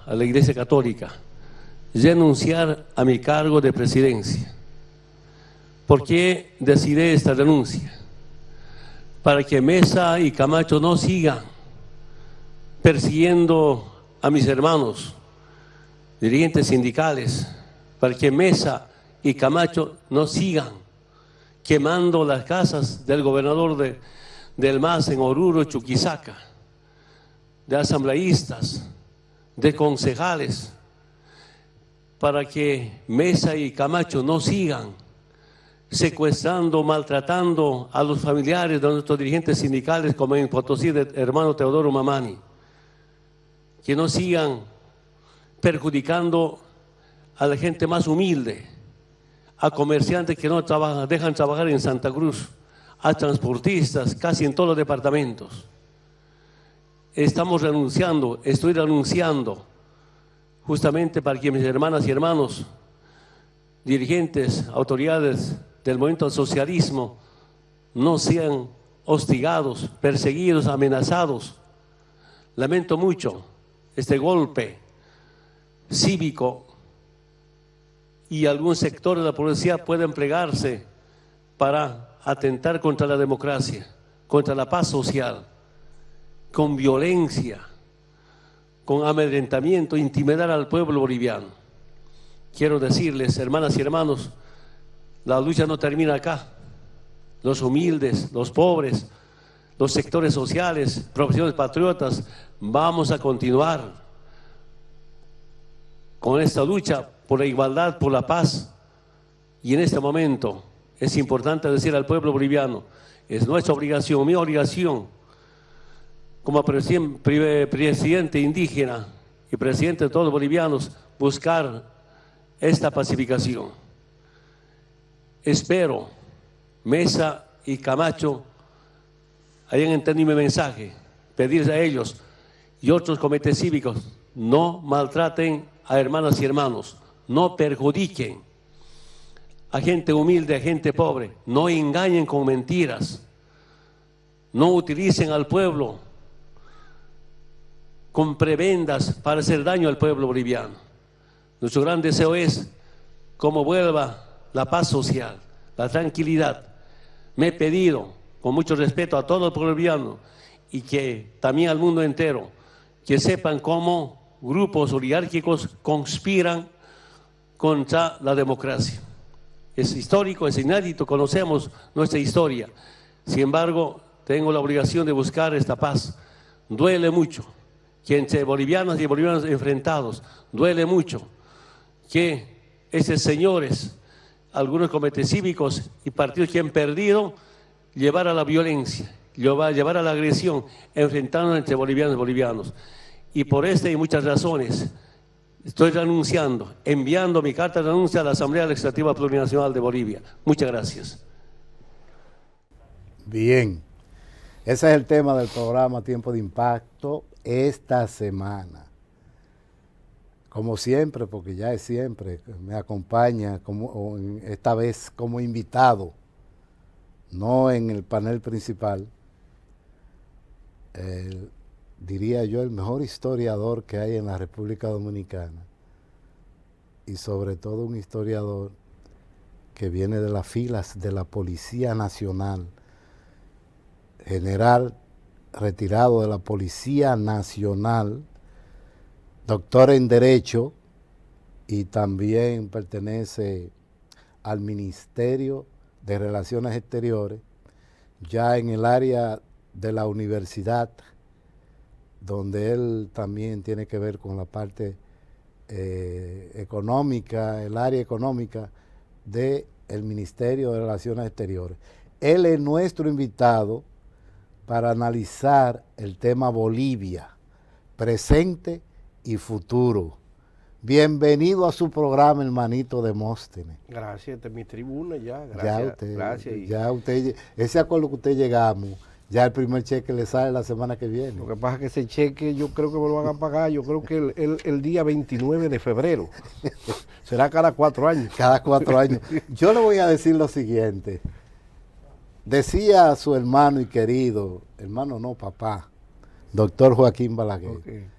a la Iglesia Católica renunciar a mi cargo de presidencia. ¿Por qué decidí esta renuncia? Para que Mesa y Camacho no sigan persiguiendo a mis hermanos dirigentes sindicales, para que Mesa y Camacho no sigan quemando las casas del gobernador del MAS en Oruro, Chuquisaca, de asambleístas, de concejales, para que Mesa y Camacho no sigan secuestrando, maltratando a los familiares de nuestros dirigentes sindicales, como en Potosí del hermano Teodoro Mamani, que no sigan perjudicando a la gente más humilde, a comerciantes que no trabajan, dejan trabajar en Santa Cruz, a transportistas, casi en todos los departamentos. Estoy renunciando justamente para que mis hermanas y hermanos, dirigentes, autoridades del movimiento al socialismo, no sean hostigados, perseguidos, amenazados. Lamento mucho este golpe cívico y algún sector de la policía puede emplearse para atentar contra la democracia, contra la paz social, con violencia, con amedrentamiento, intimidar al pueblo boliviano. Quiero decirles, hermanas y hermanos, la lucha no termina acá. Los humildes, los pobres, los sectores sociales, profesionales patriotas, vamos a continuar con esta lucha por la igualdad, por la paz. Y en este momento es importante decir al pueblo boliviano, es nuestra obligación, mi obligación, como presidente indígena y presidente de todos los bolivianos, buscar esta pacificación. Espero Mesa y Camacho hayan entendido mi mensaje, pedirles a ellos y otros comités cívicos, no maltraten a hermanas y hermanos, no perjudiquen a gente humilde, a gente pobre, no engañen con mentiras, no utilicen al pueblo con prebendas para hacer daño al pueblo boliviano. Nuestro gran deseo es cómo vuelva la paz social, la tranquilidad. Me he pedido, con mucho respeto a todo el pueblo boliviano y que también al mundo entero, que sepan cómo grupos oligárquicos conspiran contra la democracia. Es histórico, es inédito, conocemos nuestra historia. Sin embargo, tengo la obligación de buscar esta paz. Duele mucho que entre bolivianos y bolivianos enfrentados, duele mucho que esos señores, algunos comités cívicos y partidos que han perdido, llevar a la violencia, llevar a la agresión, enfrentando entre bolivianos y bolivianos. Y por esta y muchas razones, estoy renunciando, enviando mi carta de renuncia a la Asamblea Legislativa Plurinacional de Bolivia. Muchas gracias. Bien, ese es el tema del programa Tiempo de Impacto esta semana. Como siempre, porque ya es siempre, me acompaña esta vez como invitado, no en el panel principal, diría yo, el mejor historiador que hay en la República Dominicana y sobre todo un historiador que viene de las filas de la Policía Nacional, general retirado de la Policía Nacional, doctor en Derecho y también pertenece al Ministerio de Relaciones Exteriores, ya en el área de la universidad, donde él también tiene que ver con la parte económica, el área económica del Ministerio de Relaciones Exteriores. Él es nuestro invitado para analizar el tema Bolivia, presente y futuro. Bienvenido a su programa, hermanito Demóstenes. Gracias, esta es mi tribuna ya. Gracias. Ya usted, ese acuerdo que usted llegamos, ya el primer cheque le sale la semana que viene. Lo que pasa es que ese cheque yo creo que me lo van a pagar, yo creo que el día 29 de febrero. Será cada 4 años. Cada 4 años. Yo le voy a decir lo siguiente. Decía a su hermano y querido, hermano no, papá, doctor Joaquín Balaguer,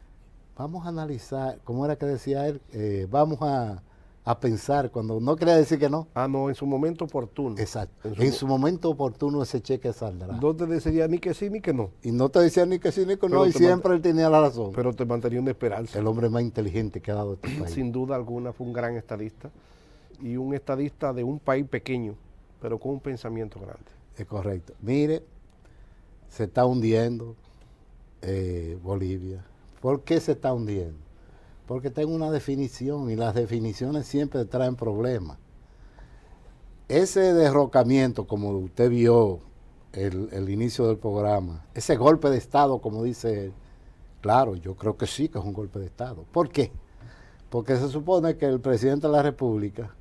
vamos a analizar, ¿cómo era que decía él? Vamos a pensar, cuando no quería decir que no. Ah, no, en su momento oportuno. Exacto. En su momento oportuno ese cheque saldrá. No te decía ni que sí ni que no. Y no te decía ni que sí ni que no, y siempre él tenía la razón. Pero te mantenía una esperanza. El hombre más inteligente que ha dado este país. Sin duda alguna fue un gran estadista y un estadista de un país pequeño, pero con un pensamiento grande. Es correcto. Mire, se está hundiendo Bolivia. ¿Por qué se está hundiendo? Porque tengo una definición y las definiciones siempre traen problemas. Ese derrocamiento, como usted vio el inicio del programa, ese golpe de Estado, como dice él, claro, yo creo que sí que es un golpe de Estado. ¿Por qué? Porque se supone que el presidente de la República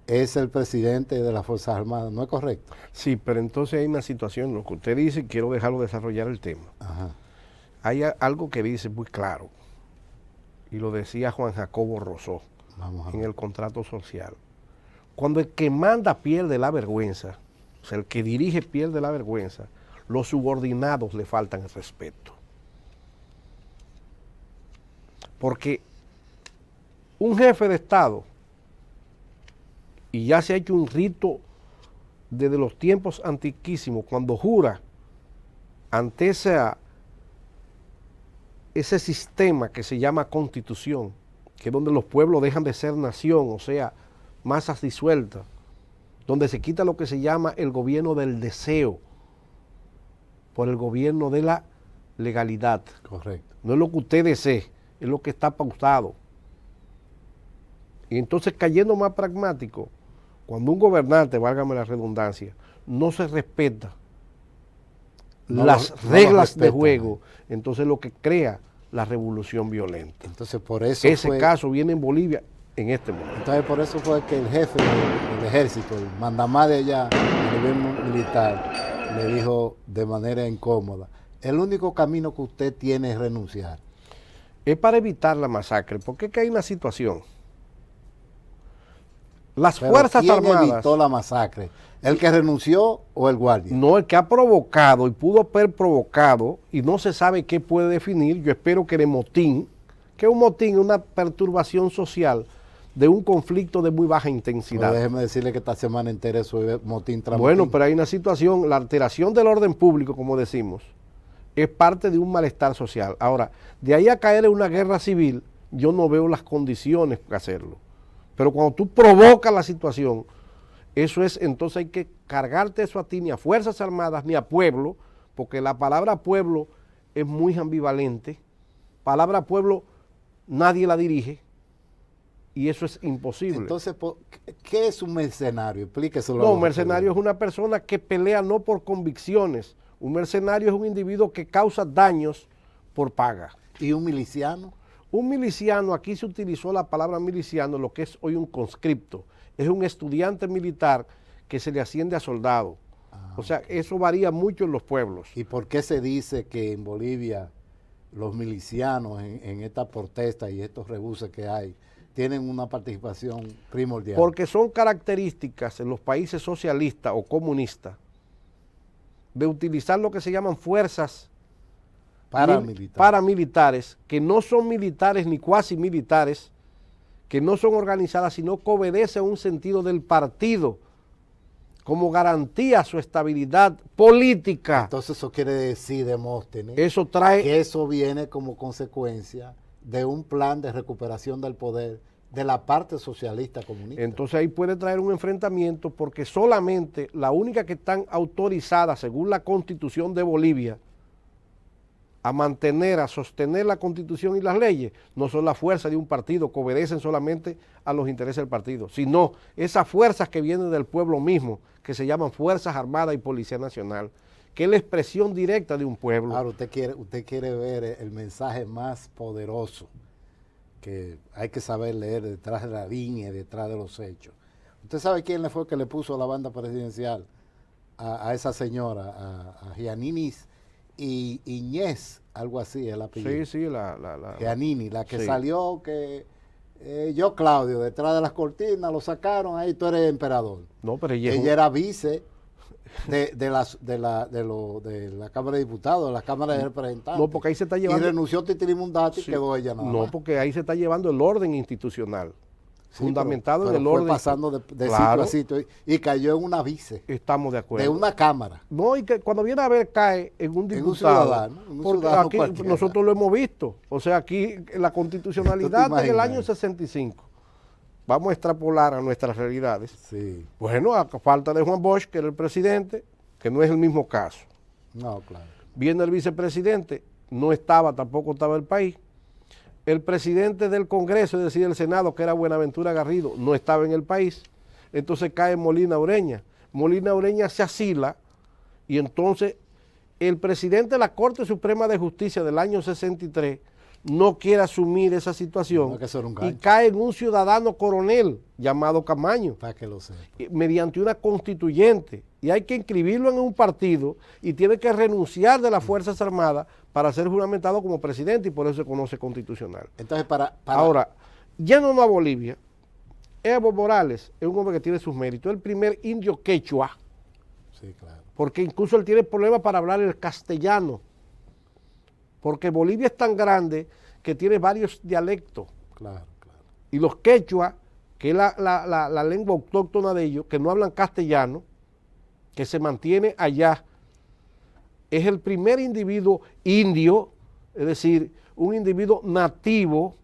es el presidente de las Fuerzas Armadas, ¿no es correcto? Sí, pero entonces hay una situación, lo que usted dice, y quiero dejarlo desarrollar el tema. Ajá. Hay algo que dice muy claro, y lo decía Juan Jacobo Rousseau en el contrato social. Cuando el que manda pierde la vergüenza, o sea, el que dirige pierde la vergüenza, los subordinados le faltan el respeto. Porque un jefe de Estado, y ya se ha hecho un rito desde los tiempos antiquísimos, cuando jura ante ese sistema que se llama constitución, que es donde los pueblos dejan de ser nación, o sea, masas disueltas, donde se quita lo que se llama el gobierno del deseo por el gobierno de la legalidad. Correcto. No es lo que usted desee, es lo que está pautado. Y entonces, cayendo más pragmático, cuando un gobernante, válgame la redundancia, no se respeta las reglas de juego, entonces lo que crea la revolución violenta. Entonces por eso ese caso viene en Bolivia en este momento. Entonces por eso fue que el jefe del ejército, el mandamás de allá a nivel militar, le dijo de manera incómoda, el único camino que usted tiene es renunciar. Es para evitar la masacre, porque es que hay una situación. Las Fuerzas Armadas... ¿Quién evitó la masacre? ¿El que renunció o el guardia? No, el que ha provocado y pudo haber provocado, y no se sabe qué puede definir. Yo espero que el motín, que un motín es una perturbación social de un conflicto de muy baja intensidad. Pero déjeme decirle que esta semana entera eso es motín tras Bueno, motín. pero hay una situación, la alteración del orden público, como decimos, es parte de un malestar social. Ahora, de ahí a caer en una guerra civil, yo no veo las condiciones para hacerlo. Pero cuando tú provocas la situación, eso es, entonces hay que cargarte eso a ti, ni a Fuerzas Armadas, ni a pueblo, porque la palabra pueblo es muy ambivalente. Palabra pueblo nadie la dirige y eso es imposible. Entonces, ¿qué es un mercenario? Explíqueselo. No, un mercenario es una persona que pelea no por convicciones. Un mercenario es un individuo que causa daños por paga. ¿Y un miliciano? Un miliciano, aquí se utilizó la palabra miliciano, lo que es hoy un conscripto. Es un estudiante militar que se le asciende a soldado. O sea, eso varía mucho en los pueblos. ¿Y por qué se dice que en Bolivia los milicianos en esta protesta y estos rebuses que hay tienen una participación primordial? Porque son características en los países socialistas o comunistas de utilizar lo que se llaman fuerzas paramilitares, que no son militares ni cuasi militares, que no son organizadas, sino que obedecen a un sentido del partido, como garantía a su estabilidad política. Entonces eso quiere decir, Demóstenes, eso trae, que eso viene como consecuencia de un plan de recuperación del poder de la parte socialista comunista. Entonces ahí puede traer un enfrentamiento, porque solamente la única que están autorizadas según la Constitución de Bolivia a mantener, a sostener la Constitución y las leyes, no son las fuerzas de un partido que obedecen solamente a los intereses del partido, sino esas fuerzas que vienen del pueblo mismo, que se llaman Fuerzas Armadas y Policía Nacional, que es la expresión directa de un pueblo. Ahora usted quiere ver el mensaje más poderoso que hay que saber leer detrás de la línea, detrás de los hechos. ¿Usted sabe quién fue que le puso la banda presidencial a esa señora, a Giannini y Iñez, algo así el apellido? Sí, Giannini, la que sí. salió que yo, Claudio, detrás de las cortinas, lo sacaron, ahí tú eres emperador. No, pero ella era vice de la Cámara de Diputados, de la Cámara de Representantes. No, porque ahí se está llevando... Y renunció Titiri Mundati y Sí, quedó ella nada no, más. porque ahí se está llevando el orden institucional, Sí, fundamentado pero en el fue orden. pasando de Claro, sitio a sitio y cayó en una vice estamos de acuerdo. de una Cámara. No, y que cuando viene a ver cae en un En un diputado. ciudadano, en un Porque ciudadano aquí cualquiera. nosotros lo hemos visto. O sea, aquí la constitucionalidad ¿Tú te del imaginas? año 65. Vamos a extrapolar a nuestras realidades. Sí, Bueno, a falta de Juan Bosch, que era el presidente, que no es el mismo caso. no, claro. Viene el vicepresidente, no estaba, tampoco estaba el país. El presidente del Congreso, es decir, el Senado, que era Buenaventura Garrido, no estaba en el país. Entonces cae Molina Ureña. Molina Ureña se asila y entonces el presidente de la Corte Suprema de Justicia del año 63 no quiere asumir esa situación No, que eso era un y gancho. cae en un ciudadano coronel llamado Camaño, Para que lo sepa. mediante una constituyente, y hay que inscribirlo en un partido y tiene que renunciar de las Fuerzas Armadas para ser juramentado como presidente y por eso se conoce constitucional. Entonces, para Ahora, yéndonos a Bolivia, Evo Morales es un hombre que tiene sus méritos, el primer indio quechua, Sí, claro. porque incluso él tiene problemas para hablar el castellano, porque Bolivia es tan grande que tiene varios dialectos. Claro, claro. Y los quechua, que es la lengua autóctona de ellos, que no hablan castellano, que se mantiene allá, es el primer individuo indio, es decir, un individuo nativo,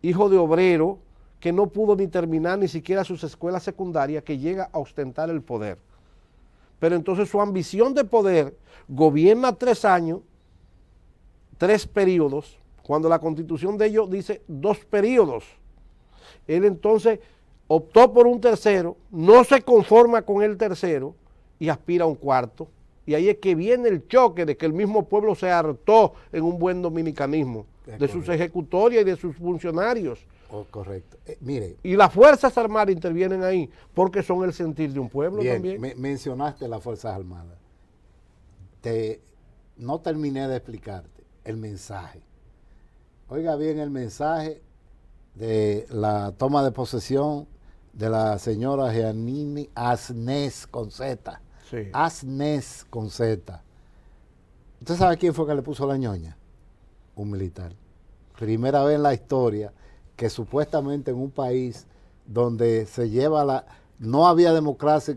hijo de obrero, que no pudo ni terminar ni siquiera sus escuelas secundarias, que llega a ostentar el poder. Pero entonces su ambición de poder gobierna 3 años, 3 periodos, cuando la constitución de ellos dice 2 periodos. Él entonces optó por un tercero, no se conforma con el tercero y aspira a un cuarto. Y ahí es que viene el choque de que el mismo pueblo se hartó en un buen dominicanismo, de sus ejecutorias y de sus funcionarios. Oh, correcto. Mire, Y las Fuerzas Armadas intervienen ahí porque son el sentir de un pueblo bien, también. mencionaste las Fuerzas Armadas. No terminé de explicarte el mensaje. Oiga bien el mensaje de la toma de posesión de la señora Jeanine Asnés con Z. Sí. Asnés con Z. ¿Usted sabe quién fue que le puso la ñoña? Un militar. Primera vez en la historia que supuestamente en un país donde se lleva no había democracia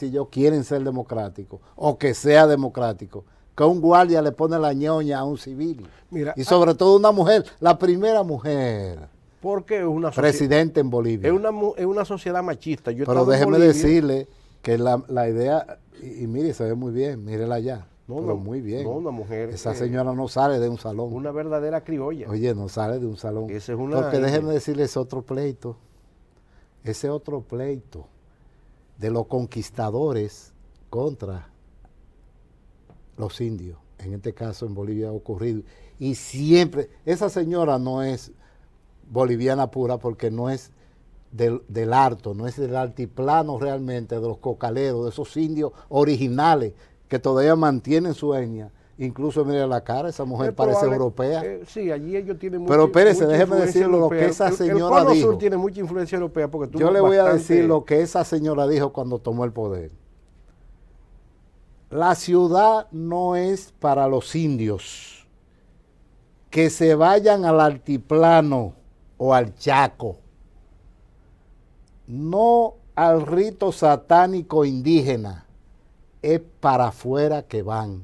y ellos quieren ser democráticos, o que sea democrático, que un guardia le pone la ñoña a un civil. Mira, Y sobre todo una mujer, la primera mujer porque es una presidente en Bolivia. es una sociedad machista. Yo he Pero estado en déjeme Bolivia. decirle que la idea, y mire, se ve muy bien, mírela allá. No, pero no, muy bien. no, una mujer, Esa señora no sale de un salón. Una verdadera criolla. Oye, no sale de un salón. Esa es una Porque india. déjeme decirle ese otro pleito de los conquistadores contra los indios. En este caso en Bolivia ha ocurrido. Y siempre, esa señora no es boliviana pura porque no es del alto, no es del altiplano realmente, de los cocaleros, de esos indios originales que todavía mantienen su etnia. Incluso mire la cara, esa mujer parece europea. Sí, allí ellos tienen Pero espérese, mucha déjeme influencia decirle lo europea. que esa El señora Cono dijo. Sur tiene mucha influencia europea porque tuvo Yo le voy a bastante- decir lo que esa señora dijo cuando tomó el poder. La ciudad no es para los indios. Que se vayan al altiplano o al Chaco. No al rito satánico indígena. Es para afuera que van.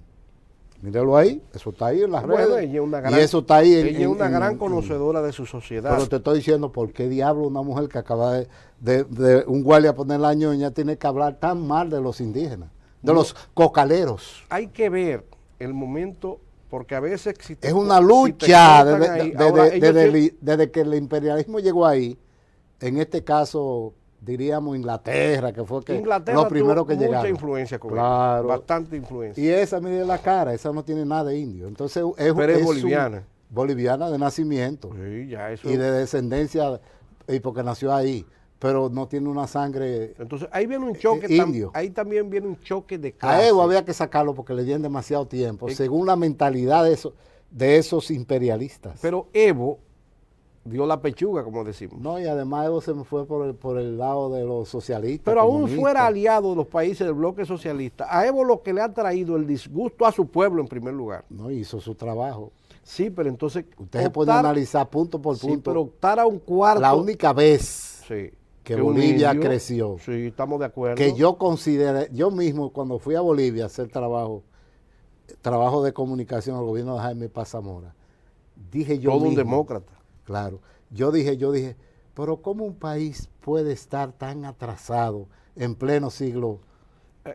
Míralo ahí, eso está ahí en las Bueno, redes. ella es una y gran, eso está ahí ella es una gran conocedora de su sociedad. Pero te estoy diciendo, ¿por qué diablo una mujer que acaba de un guardia poner la ñoña tiene que hablar tan mal de los indígenas, de los cocaleros? Hay que ver el momento, porque a veces Es una lucha desde desde que el imperialismo llegó ahí, en este caso diríamos Inglaterra, que fue Inglaterra lo primero tuvo que mucha llegaron. influencia con Claro. ella, bastante influencia. Y esa, mire la cara, esa no tiene nada de indio. Entonces Pero es boliviana. Boliviana de nacimiento. Sí, ya eso. Y de descendencia, y porque nació ahí, pero no tiene una sangre. Entonces ahí viene un choque, indio. ahí también viene un choque de A clase. Evo había que sacarlo porque le dieron demasiado tiempo, según la mentalidad de esos imperialistas. Pero Evo dio la pechuga, como decimos. No, y además Evo se me fue por el lado de los socialistas. Pero aún comunistas. fuera aliado de los países del bloque socialista, a Evo lo que le ha traído el disgusto a su pueblo en primer lugar. No, hizo su trabajo. Sí, pero entonces... Usted se puede analizar punto por punto. Sí, pero optar a un cuarto... La única vez sí, que Bolivia indio, creció. Sí, estamos de acuerdo. Que yo consideré, yo mismo cuando fui a Bolivia a hacer trabajo de comunicación al gobierno de Jaime Paz Zamora, dije yo todo mismo, un demócrata. Claro, yo dije, pero ¿cómo un país puede estar tan atrasado en pleno siglo?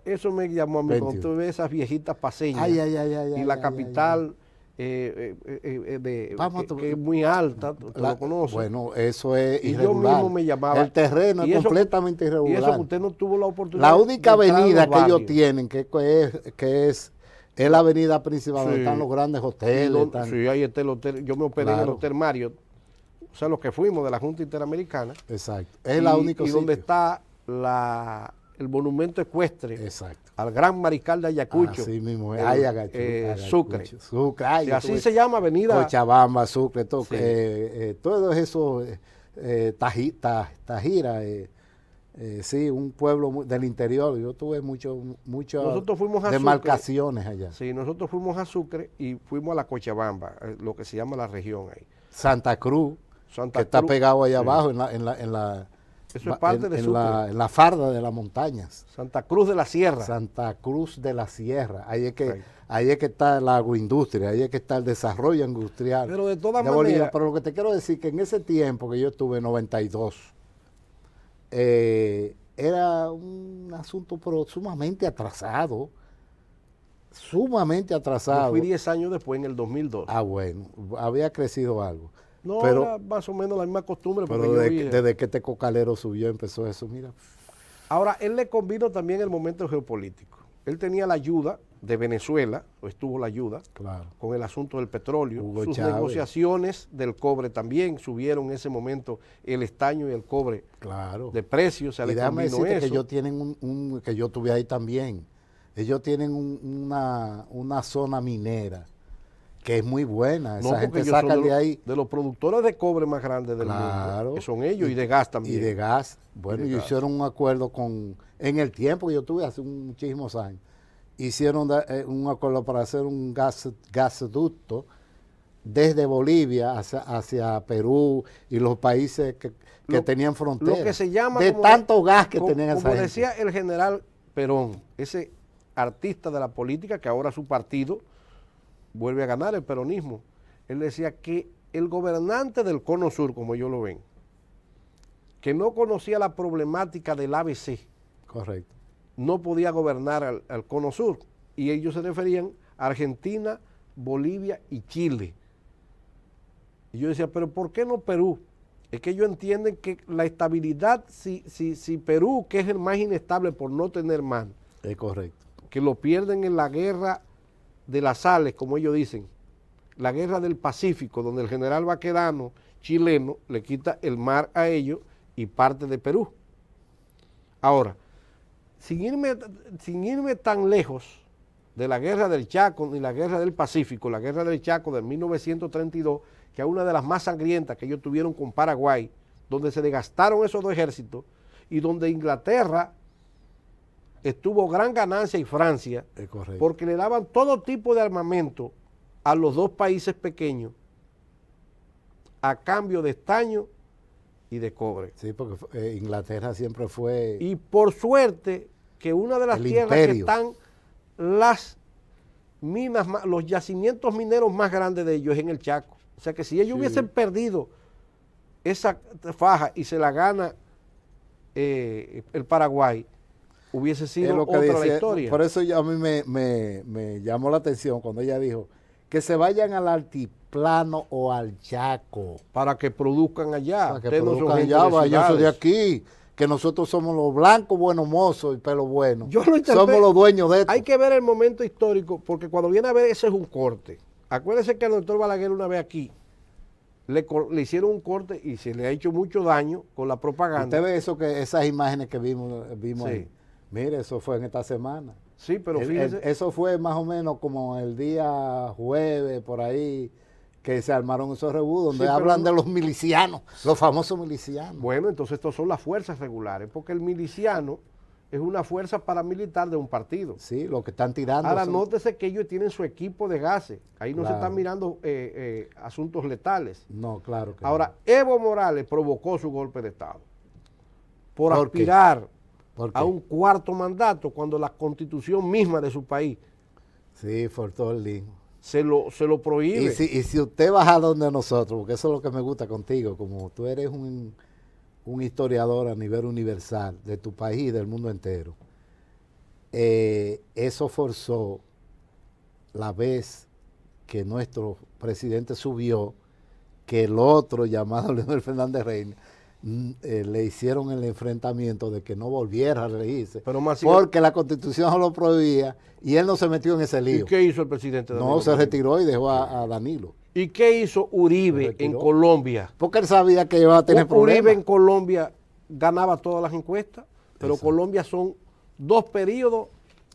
Eso me llamó a mí cuando tú ves esas viejitas paseñas y la capital que es muy alta, tú lo conoces. Bueno, eso es y irregular. yo mismo me llamaba. El terreno es completamente irregular. Y eso que usted no tuvo la oportunidad. La única avenida que ellos tienen, que es la avenida principal, donde están los grandes hoteles. Sí, ahí está el hotel. Yo me operé en el Hotel Marriott, o sea, los que fuimos de la Junta Interamericana. Exacto. Es la única sitio. Y donde está el monumento ecuestre. Exacto. Al gran mariscal de Ayacucho. Así mismo, Sucre. Sucre. Y así se llama avenida. Cochabamba, Sucre, todo eso, Tajira, sí, un pueblo del interior. Yo tuve muchas demarcaciones allá. Sí, nosotros fuimos a Sucre y fuimos a la Cochabamba, lo que se llama la región ahí. Santa Cruz, que está pegado allá abajo en la eso es parte de Sucre. En la farda de las montañas. Santa Cruz de la Sierra. Santa Cruz de la Sierra. Ahí es que está la agroindustria, ahí es que está el desarrollo industrial. Pero de todas maneras. Bolivia. Pero lo que te quiero decir que en ese tiempo que yo estuve, en 92, era un asunto pero sumamente atrasado. Sumamente atrasado. Yo fui 10 años después, en el 2002. Ah, bueno, había crecido algo. No, pero, era más o menos la misma costumbre. Pero desde que este cocalero subió empezó eso, mira. Ahora, él le convino también el momento geopolítico. Él tenía la ayuda de Venezuela, o estuvo la ayuda, claro, con el asunto del petróleo. Hugo Sus Chávez. negociaciones del cobre también subieron en ese momento el estaño y el cobre de precio. Y déjame decirte que ellos tienen que yo estuve ahí también. Ellos tienen una zona minera que es muy buena. Esa gente saca de ahí. De los productores de cobre más grandes del mundo, que son ellos, y de gas también. Y de gas. Bueno, ellos hicieron un acuerdo en el tiempo que yo tuve, hace muchísimos años, hicieron un acuerdo para hacer un gasoducto desde Bolivia hacia Perú y los países que tenían fronteras. Lo que se llama... De tanto gas que tenían esa gente. Como decía el general Perón, ese artista de la política que ahora su partido vuelve a ganar, el peronismo. Él decía que el gobernante del Cono Sur, como ellos lo ven, que no conocía la problemática del ABC, correcto, no podía gobernar al Cono Sur. Y ellos se referían a Argentina, Bolivia y Chile. Y yo decía, pero ¿por qué no Perú? Es que ellos entienden que la estabilidad, si Perú, que es el más inestable por no tener mar, es correcto, que lo pierden en la guerra de las sales, como ellos dicen, la guerra del Pacífico, donde el general Baquedano, chileno, le quita el mar a ellos y parte de Perú. Ahora, sin irme tan lejos de la guerra del Chaco ni la guerra del Pacífico, la guerra del Chaco de 1932, que es una de las más sangrientas que ellos tuvieron con Paraguay, donde se desgastaron esos dos ejércitos y donde Inglaterra estuvo gran ganancia y Francia, porque le daban todo tipo de armamento a los dos países pequeños a cambio de estaño y de cobre. Sí, porque Inglaterra siempre fue... Y por suerte que una de las tierras que están las minas, los yacimientos mineros más grandes de ellos es en el Chaco. O sea que si ellos hubiesen perdido esa faja y se la gana el Paraguay, hubiese sido otra la historia. Por eso a mí me llamó la atención cuando ella dijo que se vayan al altiplano o al Chaco. Para que produzcan allá. Para que produzcan allá, váyanse de aquí, que nosotros somos los blancos, buenos mozos y pelo bueno. Somos los dueños de esto. Hay que ver el momento histórico, porque cuando viene a ver, ese es un corte. Acuérdense que al doctor Balaguer una vez aquí le hicieron un corte y se le ha hecho mucho daño con la propaganda. Usted ve esas imágenes que vimos ahí. Mire, eso fue en esta semana. Sí, pero fíjese. Eso fue más o menos como el día jueves, por ahí, que se armaron esos rebú, donde Sí, hablan pero de los milicianos, los famosos milicianos. Bueno, entonces estos son las fuerzas regulares, porque el miliciano es una fuerza paramilitar de un partido. Sí, lo que están tirando. Ahora, son- nótese que ellos tienen su equipo de gases. Ahí no se Claro. están mirando asuntos letales. No, claro que Ahora, Evo Morales provocó su golpe de Estado por ¿Por qué? aspirar ¿Por qué? a un cuarto mandato cuando la constitución misma de su país Sí, faltó el link. se lo prohíbe. Y si usted baja donde nosotros, porque eso es lo que me gusta contigo, como tú eres un historiador a nivel universal de tu país y del mundo entero, eso forzó la vez que nuestro presidente subió, que el otro llamado Leonel Fernández Reina, le hicieron el enfrentamiento de que no volviera a reírse, Pero más porque la constitución lo prohibía y él no se metió en ese ¿Y lío. qué hizo el presidente Danilo No, se Uribe? retiró y dejó a Danilo. ¿Y qué hizo Se Uribe retiró. en Colombia? Porque él sabía que iba a tener Uribe en problemas. Colombia ganaba todas las encuestas, pero Exacto. Colombia son 2 periodos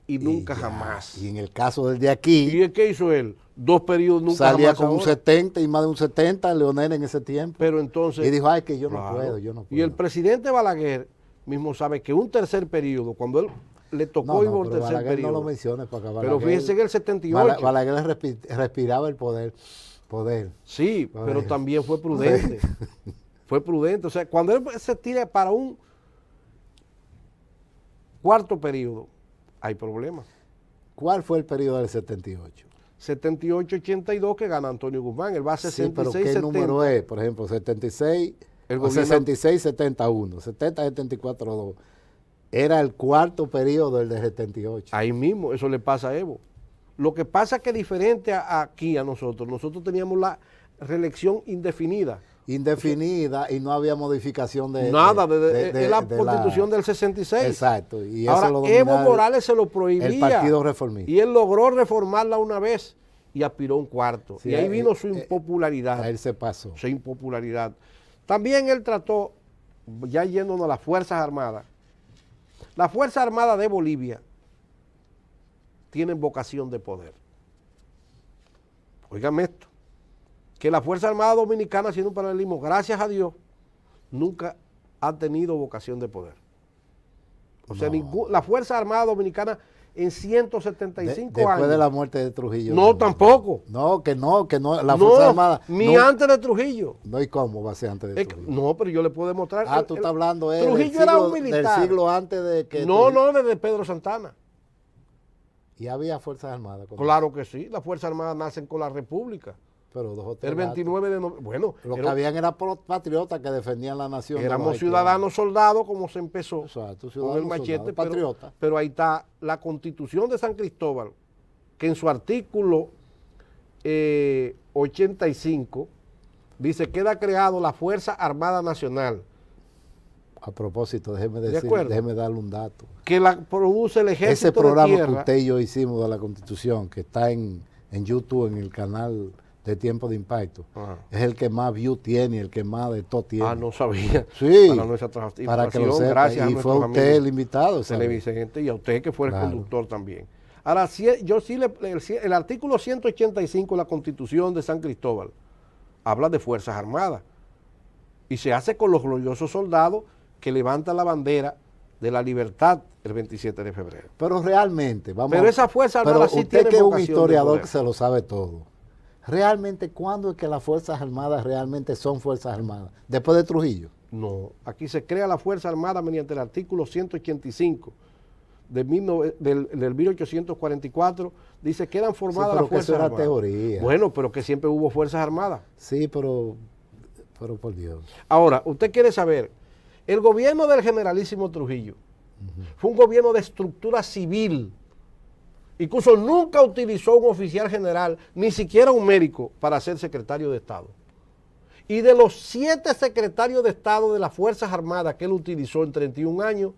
y Y nunca ya. jamás. Y en el caso del de ¿Y aquí, qué hizo él? 2 periodos nunca salía jamás. con un ahora. 70 y más de un 70, Leonel en ese tiempo. Pero entonces... Y dijo, ay, que yo no Claro. puedo, yo no puedo. Y el presidente Balaguer mismo sabe que un tercer periodo, cuando él le tocó no, ir por pero tercer Balaguer periodo. no lo menciones, porque Pero fíjense que el 78. Balaguer respiraba el poder. Sí, A pero ver. también fue prudente. Fue prudente. O sea, cuando él se tira para un cuarto periodo, hay problemas. ¿Cuál fue el periodo del 78? 78-82 que gana Antonio Guzmán. Él va a Sí, pero 66-70. ¿qué número es? Por ejemplo, 76, El o gobierno- 66-71, 70-74-2. Era el cuarto periodo del de 78. Ahí mismo, eso le pasa a Evo. Lo que pasa es que diferente aquí a nosotros teníamos la reelección indefinida. Indefinida y no había modificación de Nada, de la de constitución del 66. Exacto. Y eso Ahora, lo dominaba Evo Morales se lo prohibía. el Partido Reformista. Y él logró reformarla una vez y aspiró a un cuarto. Sí, y ahí vino su impopularidad. A él se pasó. Su impopularidad. También él trató, ya yéndonos a las Fuerzas Armadas, las Fuerzas Armadas de Bolivia tienen vocación de poder. Óigame esto, que la Fuerza Armada Dominicana, haciendo un paralelismo, gracias a Dios, nunca ha tenido vocación de poder. O sea, la Fuerza Armada Dominicana en 175 Después años. de la muerte de Trujillo. No, tampoco. No, la No, Fuerza Armada. ni no, antes de Trujillo. No, ¿y cómo va a ser antes de Es que- Trujillo? no, pero yo le puedo demostrar. Ah, tú estás hablando Trujillo era un militar. del siglo antes de que... No, Trujillo- no, desde Pedro Santana. Y había Fuerzas Armadas. Claro que sí, las Fuerzas Armadas nacen con la República. Pero 2 o 3 El 29 de noviembre. Bueno, Lo que habían eran patriotas que defendían la nación. de los éramos haitianos. ciudadanos soldados como se empezó Exacto, con ciudadanos el machete, soldados, pero, patriotas. pero ahí está la Constitución de San Cristóbal, que en su artículo 85 dice, queda creado la Fuerza Armada Nacional, A propósito, déjeme acuerdo. déjeme darle un dato. que la produce el Ejército Ese programa de que Tierra. usted y yo hicimos de la Constitución, que está en YouTube, en el canal de Tiempo de Impacto, Ajá. es el que más view tiene, el que más de todo tiene. Ah, no sabía. Sí, Para nuestra para que lo información, sepa. gracias a Y fue nuestros usted amigos el invitado. ¿sabe? televidente y a usted que fue el Claro. conductor también. Ahora, yo sí el artículo 185 de la Constitución de San Cristóbal habla de Fuerzas Armadas y se hace con los gloriosos soldados que levantan la bandera de la libertad el 27 de febrero. Pero realmente, vamos Pero esa Fuerza pero Armada sí usted tiene que es un vocación de historiador poder. que se lo sabe todo. Realmente, ¿cuándo es que las Fuerzas Armadas realmente son Fuerzas Armadas? Después de Trujillo. No, aquí se crea la Fuerza Armada mediante el artículo 185 del 1844, dice que eran formadas pero las que eso Fuerzas era Armadas. teoría. Bueno, pero que siempre hubo Fuerzas Armadas. Sí, pero por Dios. Ahora, usted quiere saber, el gobierno del generalísimo Trujillo fue un gobierno de estructura civil. Incluso nunca utilizó un oficial general, ni siquiera un médico, para ser secretario de Estado. Y de los 7 secretarios de Estado de las Fuerzas Armadas que él utilizó en 31 años,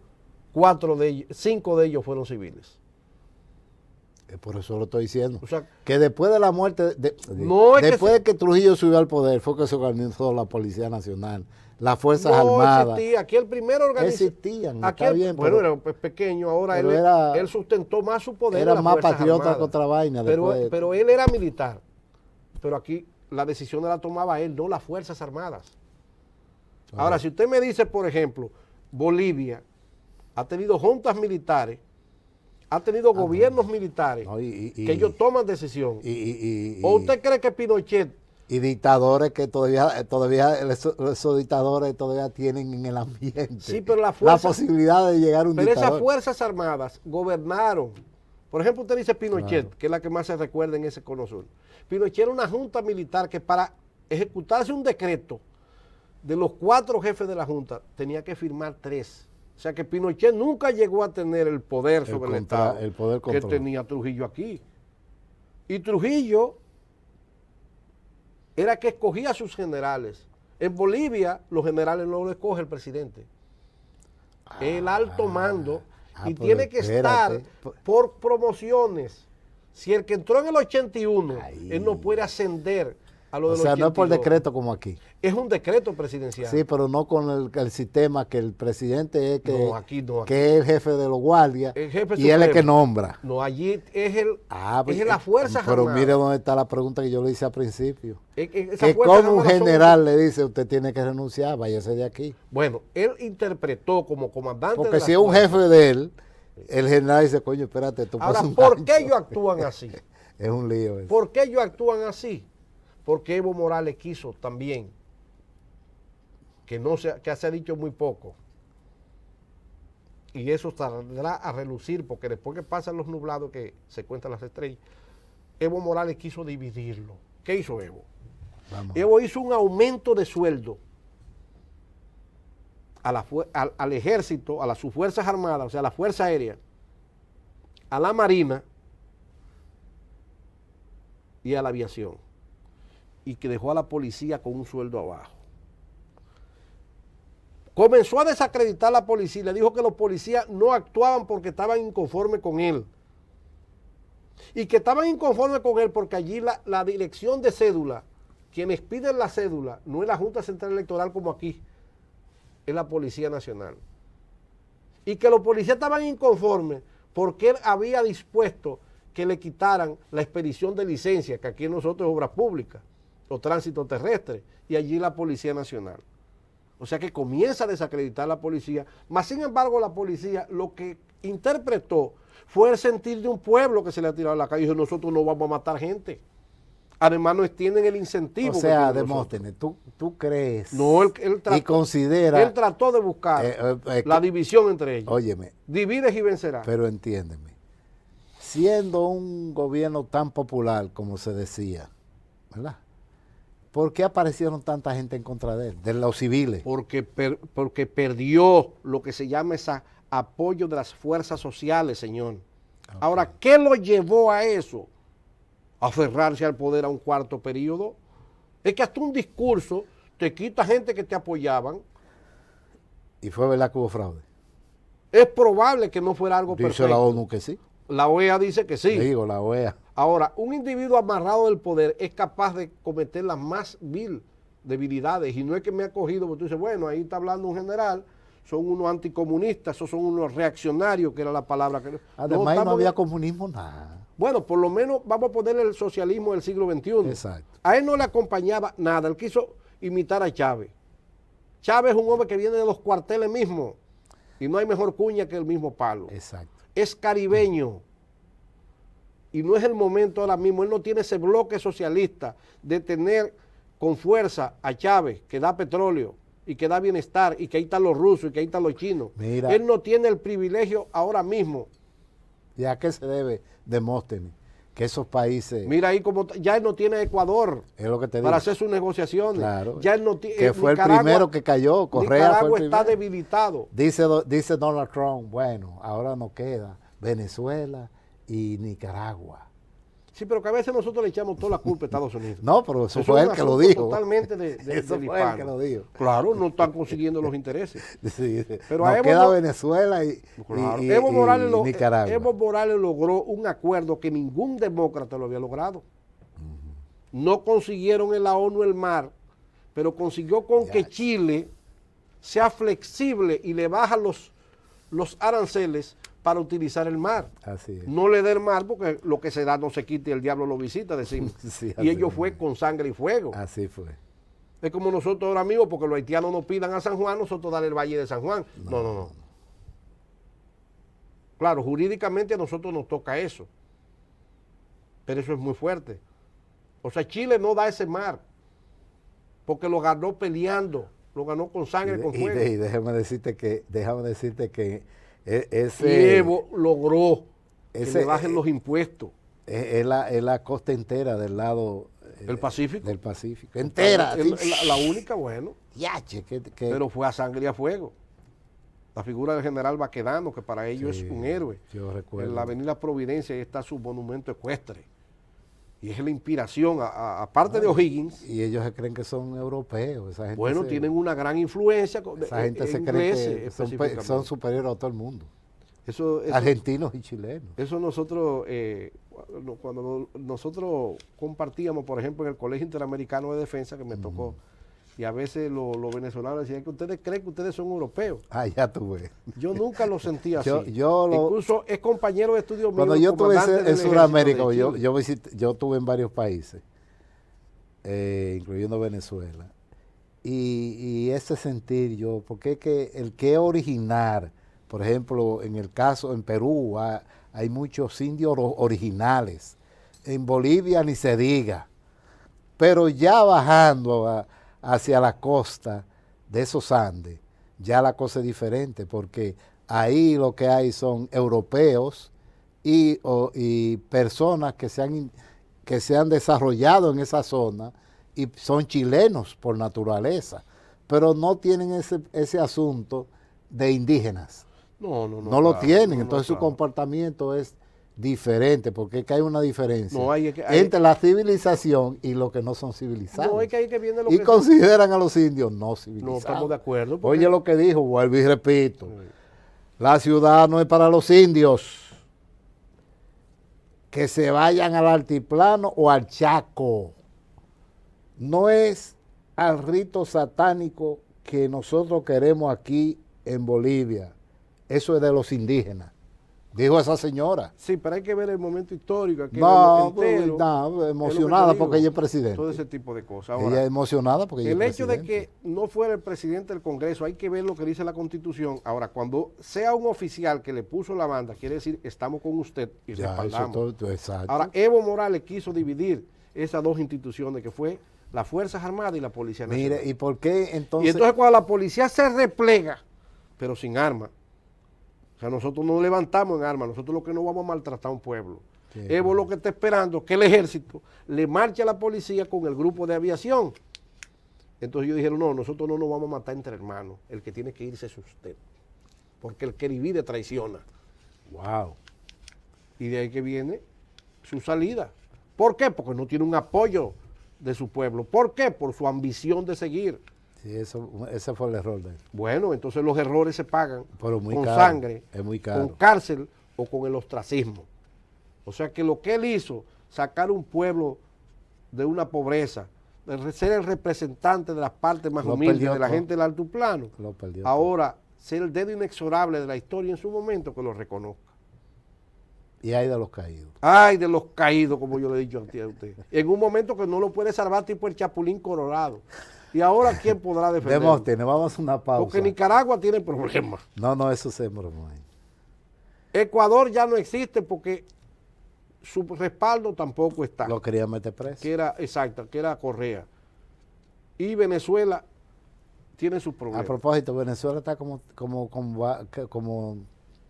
5 de ellos fueron civiles. Por eso lo estoy diciendo. O sea, Que después de la muerte, No, es que después de que Trujillo subió al poder, fue que se organizó la Policía Nacional, las Fuerzas no Armadas. existía. Aquí el primer organización. Existían, está bien, bueno, pero- era pues, pequeño, ahora pero él sustentó más su poder. era en las más Fuerzas patriota Armadas. contra vaina Pero, después. pero él era militar. Pero aquí la decisión la tomaba él, no las Fuerzas Armadas. Ahora, si usted me dice, por ejemplo, Bolivia ha tenido juntas militares, ha tenido gobiernos militares, que ellos toman decisión. ¿O usted cree que Pinochet... Y dictadores que todavía esos dictadores todavía tienen en el ambiente Sí, pero la posibilidad de llegar a un pero dictador. Esas Fuerzas Armadas gobernaron. Por ejemplo, usted dice Pinochet, Claro. que es la que más se recuerda en ese cono sur. Pinochet era una junta militar que para ejecutarse un decreto de los 4 jefes de la junta tenía que firmar 3. O sea que Pinochet nunca llegó a tener el poder sobre el Estado el poder que control. tenía Trujillo aquí. Y Trujillo era que escogía a sus generales. En Bolivia los generales no lo escoge el presidente. El alto mando y pero tiene que espérate. estar por promociones. Si el que entró en el 81, Ay. él no puede ascender a lo O del sea, 82. no es por decreto como aquí. Es un decreto presidencial. Sí, pero no con el sistema que el presidente es No, aquí no, aquí. que es el jefe de los guardias El jefe y él es supremo. que nombra. No, allí es Pues, la Fuerza pero Armada. mire dónde está la pregunta que yo le hice al principio. Esa Que Fuerza como un Armada son- general le dice, usted tiene que renunciar, váyase de aquí. Bueno, él interpretó como comandante Porque de la si es un fuerza. jefe de él, el general dice, coño, espérate, tú Ahora, pasas un ¿por qué gancho. ellos actúan así? Es un lío eso. ¿Por qué ellos actúan así? Porque Evo Morales quiso también, que se ha dicho muy poco, y eso saldrá a relucir, porque después que pasan los nublados que se cuentan las estrellas, Evo Morales quiso dividirlo. ¿Qué hizo Evo? Vamos. Evo hizo un aumento de sueldo al ejército, a sus fuerzas armadas, o sea, a la Fuerza Aérea, a la Marina y a la aviación, y que dejó a la policía con un sueldo abajo. Comenzó a desacreditar a la policía, le dijo que los policías no actuaban porque estaban inconformes con él, y que estaban inconformes con él porque allí la dirección de cédula, quienes piden la cédula, no es la Junta Central Electoral como aquí, es la Policía Nacional. Y que los policías estaban inconformes porque él había dispuesto que le quitaran la expedición de licencia, que aquí nosotros es obras públicas, o tránsito terrestre, y allí la Policía Nacional. O sea que comienza a desacreditar a la policía, mas sin embargo la policía lo que interpretó fue el sentir de un pueblo que se le ha tirado a la calle y dijo, nosotros no vamos a matar gente. Además nos tienen el incentivo. O sea, Demóstenes, ¿tú crees no, él y considera... Él trató de buscar la división entre ellos. Óyeme. Divides y vencerás. Pero entiéndeme, siendo un gobierno tan popular como se decía, ¿verdad? ¿Por qué aparecieron tanta gente en contra de él, de los civiles? Porque perdió lo que se llama ese apoyo de las fuerzas sociales, señor. Okay. Ahora, ¿qué lo llevó a eso? Aferrarse al poder a un cuarto periodo. Es que hasta un discurso te quita gente que te apoyaban. ¿Y fue verdad que hubo fraude? Es probable que no fuera algo perfecto. Dice la ONU que sí. La OEA dice que sí. Digo, la OEA. Ahora, un individuo amarrado del poder es capaz de cometer las más vil debilidades. Y no es que me ha cogido, porque tú dices, bueno, ahí está hablando un general, son unos anticomunistas, esos son unos reaccionarios, que era la palabra que... Además, no había comunismo, nada. Bueno, por lo menos vamos a ponerle el socialismo del siglo XXI. Exacto. A él no le acompañaba nada, él quiso imitar a Chávez. Chávez es un hombre que viene de los cuarteles mismos, y no hay mejor cuña que el mismo palo. Exacto. Es caribeño, y no es el momento ahora mismo, él no tiene ese bloque socialista de tener con fuerza a Chávez, que da petróleo, y que da bienestar, y que ahí están los rusos, y que ahí están los chinos. Mira, él no tiene el privilegio ahora mismo. ¿Y a qué se debe Demóstenes? Que esos países... Mira ahí como ya él no tiene Ecuador es lo que te digo. para hacer sus negociaciones. Claro. Ya él no tiene... Que fue el primero que cayó, Correa Nicaragua fue el está primero. debilitado. Dice Donald Trump, bueno, ahora nos queda Venezuela y Nicaragua. Sí, pero que a veces nosotros le echamos toda la culpa a Estados Unidos. No, pero eso es fue un él que lo asunto dijo. Totalmente Eso del fue él hispano. que lo dijo. Claro, no están consiguiendo los intereses. Sí, Pero nos a Evo queda Venezuela y, claro. y Evo Morales Nicaragua. Evo Morales logró un acuerdo que ningún demócrata lo había logrado. No consiguieron en la ONU el mar, pero consiguió con que Chile sea flexible y le baja los aranceles para utilizar el mar. Así es. No le dé el mar porque lo que se da no se quita y el diablo lo visita, decimos. Sí, y ello es. fue con sangre y fuego. Así fue. Es como nosotros ahora mismo, porque los haitianos nos pidan a San Juan, nosotros darle el Valle de San Juan. No. Claro, jurídicamente a nosotros nos toca eso. Pero eso es muy fuerte. O sea, Chile no da ese mar, porque lo ganó peleando, lo ganó con sangre, con fuego. Y déjame decirte que Y ese... Evo logró que ese- le bajen los impuestos. es la costa entera del lado... ¿El Pacífico? Del Pacífico. Entera. Es así. la única, bueno. Yache, Pero fue a sangre y a fuego. La figura del general Baquedano, que para ellos Sí, es un héroe. yo recuerdo. En la avenida Providencia ahí está su monumento ecuestre. Y es la inspiración, aparte de O'Higgins. Y ellos se creen que son europeos. Esa gente Bueno, tienen una gran influencia. Esa gente se cree que son superiores a todo el mundo. Eso, Argentinos y chilenos. eso nosotros, cuando nosotros compartíamos, por ejemplo, en el Colegio Interamericano de Defensa, que me tocó, y a veces los venezolanos decían que ustedes creen que ustedes son europeos. Ah, ya tú ves. Yo nunca lo sentí así. Incluso es compañero de estudio mío. Cuando yo estuve comandante en del Sudamérica, ejército de Chile. yo estuve en varios países, incluyendo Venezuela, y ese sentir porque es que el que originar, por ejemplo, en el caso, en Perú hay muchos indios originales, en Bolivia ni se diga, pero ya bajando hacia la costa de esos Andes, ya la cosa es diferente, porque ahí lo que hay son europeos y personas que se han desarrollado en esa zona y son chilenos por naturaleza, pero no tienen ese asunto de indígenas. No Lo tienen, entonces su claro. comportamiento es diferente, porque es que hay una diferencia Hay entre la civilización y los que no son civilizados. No, es que ahí que viene lo Y que... consideran a los indios no civilizados. No estamos de acuerdo. porque- Oye lo que dijo, vuelvo y repito. La ciudad no es para los indios. Que se vayan al altiplano o al Chaco. No es al rito satánico que nosotros queremos aquí en Bolivia. Eso es de los indígenas. Dijo esa señora. Sí, pero hay que ver el momento histórico. Hay que No, verlo entero. no, emocionada porque ella es presidente. Todo ese tipo de cosas. Ella Ahora, es emocionada porque ella el es hecho de presidente. que no fuera el presidente del Congreso, hay que ver lo que dice la Constitución. Ahora, cuando sea un oficial que le puso la banda, quiere decir, estamos con usted y Ya, respaldamos. eso todo, exacto. Ahora, Evo Morales quiso dividir esas dos instituciones, que fue las Fuerzas Armadas y la Policía Nacional. Mire, ¿y por qué Y entonces? entonces cuando la policía se replega, pero sin armas, o sea, nosotros no levantamos en armas, nosotros lo que no vamos a maltratar a un pueblo. Sí, Evo lo que está esperando es que el ejército le marche a la policía con el grupo de aviación. Entonces ellos dijeron, no, nosotros no nos vamos a matar entre hermanos, el que tiene que irse es usted, porque el que divide traiciona. Wow. Y de ahí que viene su salida. ¿Por qué? Porque no tiene un apoyo de su pueblo. ¿Por qué? Por su ambición de seguir. Sí, ese fue el error de él. Bueno, entonces los errores se pagan Pero muy con caro, sangre, es muy caro. con cárcel o con el ostracismo. O sea que lo que él hizo, sacar un pueblo de una pobreza, de ser el representante de las partes más Lo humildes perdió de la todo. gente del altiplano, Lo perdió ahora ser el dedo inexorable de la historia en su momento, que lo reconozca. Y hay de los caídos. Ay, de los caídos, como yo le he dicho a usted. En un momento que no lo puede salvar, tipo el Chapulín Colorado. Y ahora, ¿quién podrá defenderlo? Demóstenes, vamos a una pausa. Porque Nicaragua tiene problemas. No, eso se bromó. Ecuador ya no existe porque su respaldo tampoco está. Lo querían meter preso. Que era, exacto, que era Correa. Y Venezuela tiene sus A problemas. propósito, Venezuela está como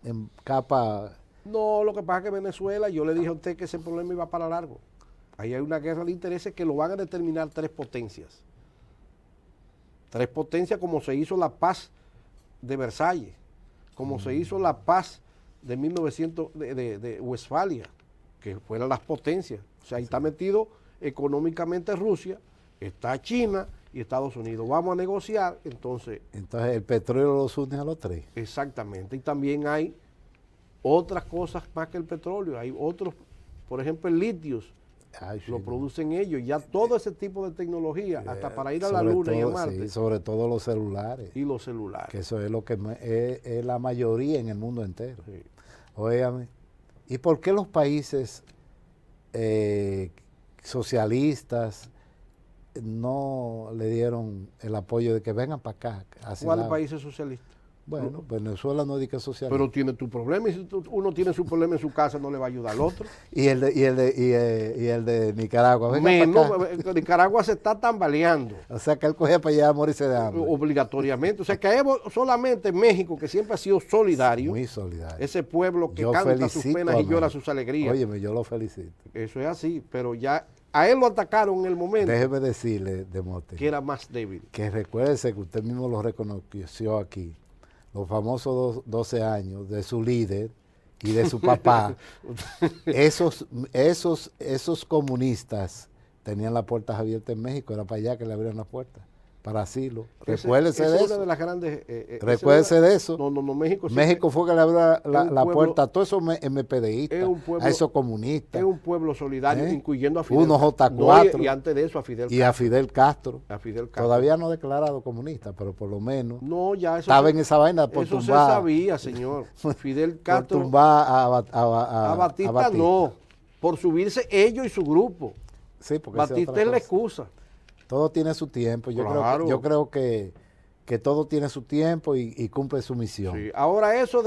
en capa. No, lo que pasa es que Venezuela, yo le dije a usted que ese problema iba para largo. Ahí hay una guerra de intereses que lo van a determinar tres potencias. Tres potencias como se hizo la paz de Versalles, como se hizo la paz de 1900 de Westfalia, que fueron las potencias. O sea, ahí está metido económicamente Rusia, está China y Estados Unidos. Vamos a negociar, entonces. Entonces el petróleo los une a los tres. Exactamente. Y también hay otras cosas más que el petróleo. Hay otros, por ejemplo, el litio. Ay, sí, Lo no. producen ellos. Ya todo ese tipo de tecnología, hasta para ir a la Sobre Luna y a todo, Marte. sí, sobre todo los celulares. Y los celulares. Que eso es lo que es la mayoría en el mundo entero. Sí. Óigame, ¿y por qué los países socialistas no le dieron el apoyo de que vengan para acá? ¿Cuáles países socialistas? Bueno, Venezuela no dice que es socialista. Pero tiene tu problema, y si uno tiene su problema en su casa, no le va a ayudar al otro. Y el de Nicaragua. Nicaragua se está tambaleando. O sea que él cogía para allá a morirse de hambre. Obligatoriamente. O sea que solamente México, que siempre ha sido solidario. Muy solidario. Ese pueblo que canta sus penas y llora sus alegrías. Óyeme, yo lo felicito. Eso es así, pero ya a él lo atacaron en el momento. Déjeme decirle, Demote, que era más débil. Que recuérdese que usted mismo lo reconoció aquí. Los famosos 12 años de su líder y de su papá, esos comunistas tenían las puertas abiertas en México, era para allá que le abrieron las puertas, para asilo. Recuérdese de eso. Una de las grandes, recuérdese de eso. No, México. México fue que le abrió la puerta a todos esos MPDistas, a esos comunistas. Es un pueblo solidario, incluyendo a Fidel. Unos J4. No, y antes de eso a Fidel Castro. Y a Fidel Castro. A Fidel Castro. Todavía no declarado comunista, pero por lo menos estaba en esa vaina por eso tumbar. Se sabía, señor. Fidel Castro. Por tumbar a Batista no, por subirse ellos y su grupo. Sí, porque Batista es la excusa. Todo tiene su tiempo. Yo creo que todo tiene su tiempo y cumple su misión. Sí. Ahora eso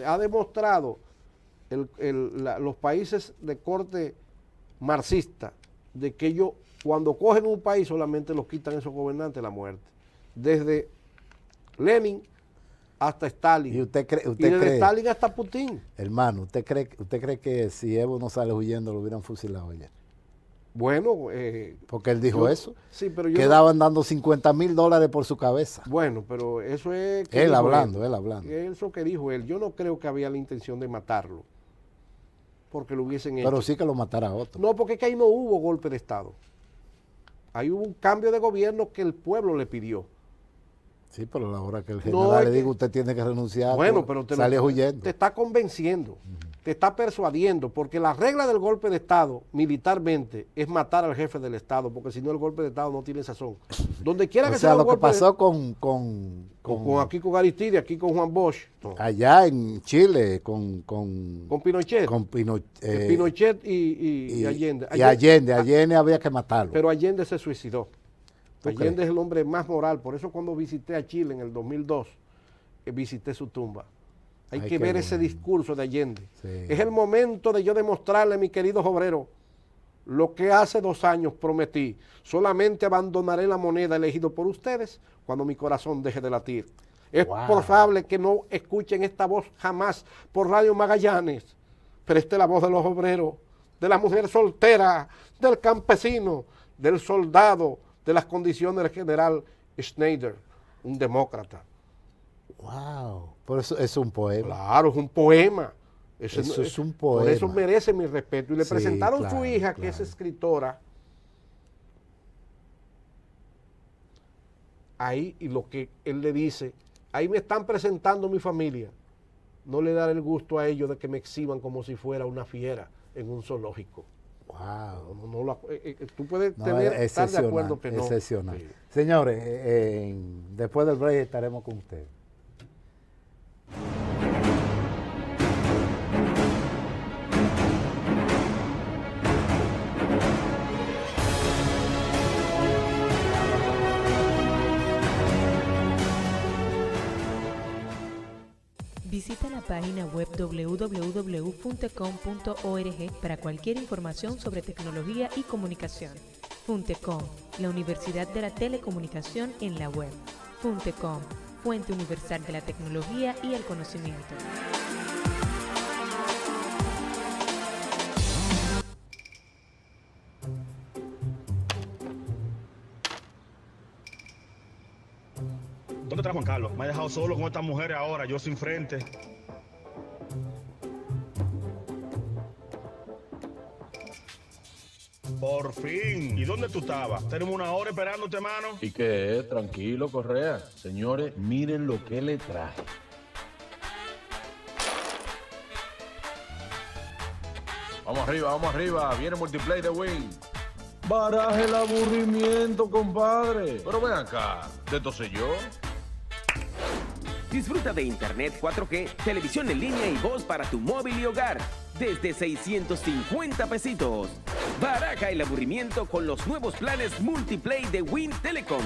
ha demostrado los países de corte marxista de que ellos cuando cogen un país solamente los quitan esos gobernantes la muerte. Desde Lenin hasta Stalin. ¿Y usted cree? Desde Stalin hasta Putin. Hermano, ¿usted cree que si Evo no sale huyendo lo hubieran fusilado ya? Bueno, porque él dijo eso. Sí, pero quedaban dando $50,000 por su cabeza. Bueno, pero eso es... Él hablando. Eso que dijo él. Yo no creo que había la intención de matarlo. Porque lo hubiesen hecho. Pero sí que lo matara a otro. No, porque es que ahí no hubo golpe de Estado. Ahí hubo un cambio de gobierno que el pueblo le pidió. Sí, pero a la hora que el general le diga usted tiene que renunciar, bueno, pero sale huyendo. Te está convenciendo. Te está persuadiendo, porque la regla del golpe de Estado, militarmente, es matar al jefe del Estado, porque si no el golpe de Estado no tiene sazón. Donde quiera que sea lo que pasó con aquí con Aristide, aquí con Juan Bosch. No. Allá en Chile, con Pinochet. Con Pinochet y Allende. Allende había que matarlo. Pero Allende se suicidó. Allende es el hombre más moral, por eso cuando visité a Chile en el 2002, visité su tumba. Hay que ver ese discurso de Allende. Sí. Es el momento de yo demostrarle, mis queridos obreros, lo que hace 2 años prometí. Solamente abandonaré la moneda elegido por ustedes cuando mi corazón deje de latir. Es probable que no escuchen esta voz jamás por Radio Magallanes, pero esta es la voz de los obreros, de la mujer soltera, del campesino, del soldado, de las condiciones del general Schneider, un demócrata. ¡Wow! Por eso es un poema. Claro, es un poema. Eso es un poema. Por eso merece mi respeto. Y le presentaron su hija, que es escritora. Ahí, y lo que él le dice, ahí me están presentando mi familia. No le daré el gusto a ellos de que me exhiban como si fuera una fiera en un zoológico. Wow. Tú puedes estar de acuerdo que no. Excepcional. Sí. Señores, después del break estaremos con ustedes. Visita la página web www.funtecom.org para cualquier información sobre tecnología y comunicación. Funtecom, la Universidad de la Telecomunicación en la web. Funtecom, fuente universal de la tecnología y el conocimiento. ¿Dónde está Juan Carlos? Me ha dejado solo con estas mujeres ahora, yo sin frente. Por fin. ¿Y dónde tú estabas? Tenemos 1 hora esperándote, mano. ¿Y qué es? Tranquilo, Correa. Señores, miren lo que le traje. Vamos arriba. Viene Multiplay de Win. Baraje el aburrimiento, compadre. Pero ven acá, ¿de esto sé yo? Disfruta de internet 4G, televisión en línea y voz para tu móvil y hogar desde 650 pesitos. Baraja el aburrimiento con los nuevos planes Multiplay de Win Telecom.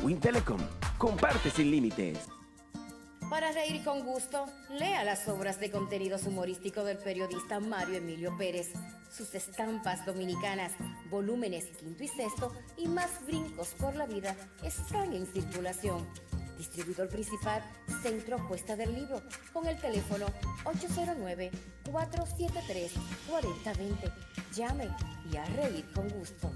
Win Telecom, comparte sin límites. Para reír con gusto, lea las obras de contenidos humorístico del periodista Mario Emilio Pérez, sus estampas dominicanas, volúmenes quinto y sexto y más brincos por la vida están en circulación. Distribuidor principal, Centro Apuesta del Libro, con el teléfono 809-473-4020. Llame y a reír con gusto.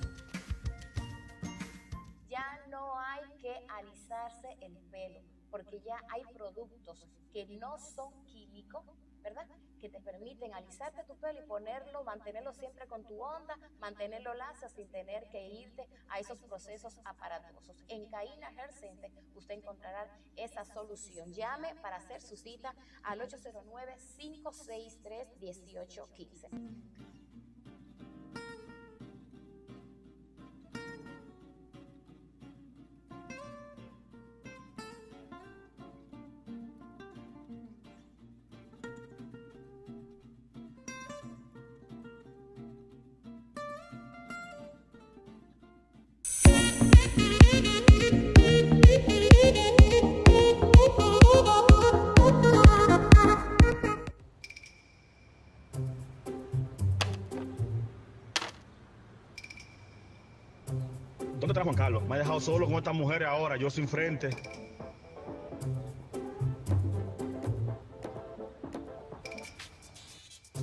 Ya no hay que alisarse el pelo, porque ya hay productos que no son químicos, ¿verdad? Que te permiten alisarte tu pelo y ponerlo, mantenerlo siempre con tu onda, mantenerlo lacio sin tener que irte a esos procesos aparatosos. En Caína Hair Center usted encontrará esa solución. Llame para hacer su cita al 809-563-1815. ¿Dónde está Juan Carlos? Me ha dejado solo con estas mujeres ahora, yo sin frente.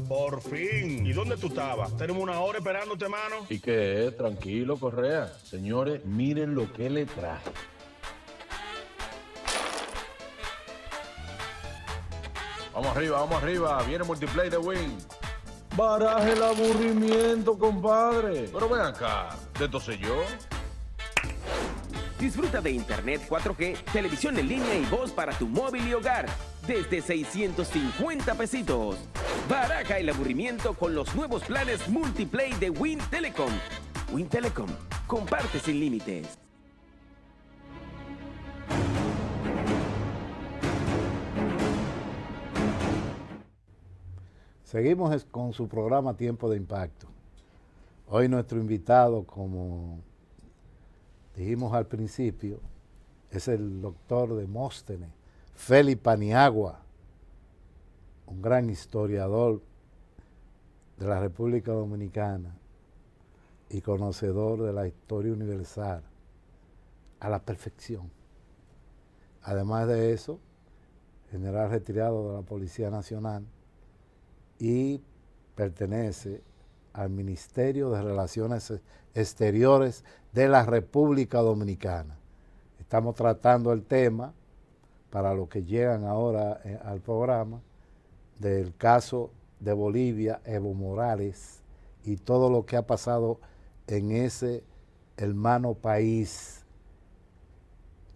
Por fin. ¿Y dónde tú estabas? Tenemos una hora esperándote, mano. ¿Y qué es? Tranquilo, Correa. Señores, miren lo que le traje. Vamos arriba. Viene Multiplay de Win. Baraje el aburrimiento, compadre. Pero ven acá, ¿de esto sé yo? Disfruta de internet 4G, televisión en línea y voz para tu móvil y hogar desde 650 pesitos. Baraja el aburrimiento con los nuevos planes Multiplay de Win Telecom. Win Telecom, comparte sin límites. Seguimos con su programa Tiempo de Impacto. Hoy nuestro invitado, como dijimos al principio, es el doctor Demóstenes Félix Paniagua, un gran historiador de la República Dominicana y conocedor de la historia universal a la perfección. Además de eso, general retirado de la Policía Nacional y pertenece al Ministerio de Relaciones Exteriores de la República Dominicana. Estamos tratando el tema, para los que llegan ahora al programa, del caso de Bolivia, Evo Morales, y todo lo que ha pasado en ese hermano país.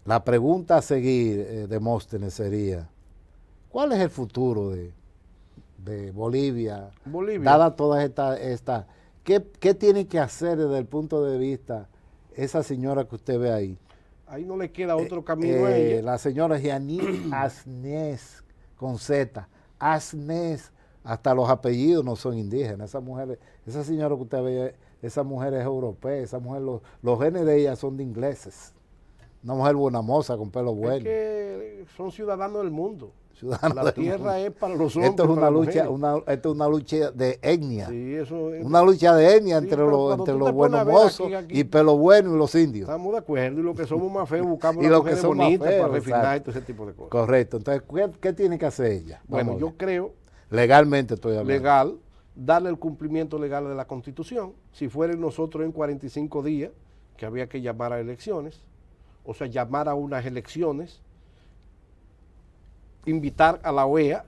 La pregunta a seguir, Demóstenes, sería, ¿cuál es el futuro de Bolivia? Dada toda esta ¿qué tiene que hacer desde el punto de vista esa señora que usted ve ahí? Ahí no le queda otro camino a ella. La señora Jeanine Áñez, con Z, Áñez, hasta los apellidos no son indígenas. Esa señora que usted ve, esa mujer es europea, esa mujer, los genes de ella son de ingleses. Una mujer buena moza, con pelo bueno. Es que son ciudadanos del mundo. La tierra es para los hombres. Esto es una lucha de etnia. Sí, eso es una lucha de etnia entre los buenos mozos y pelo bueno y los indios. Estamos de acuerdo, y los que somos más feos buscamos una mujer bonita para refinar todo ese tipo de cosas. Correcto. Entonces, ¿qué tiene que hacer ella? Bueno, yo creo... Legalmente estoy hablando. Legal, darle el cumplimiento legal de la Constitución. Si fueren nosotros en 45 días, que había que llamar a elecciones, o sea, llamar a unas elecciones, invitar a la OEA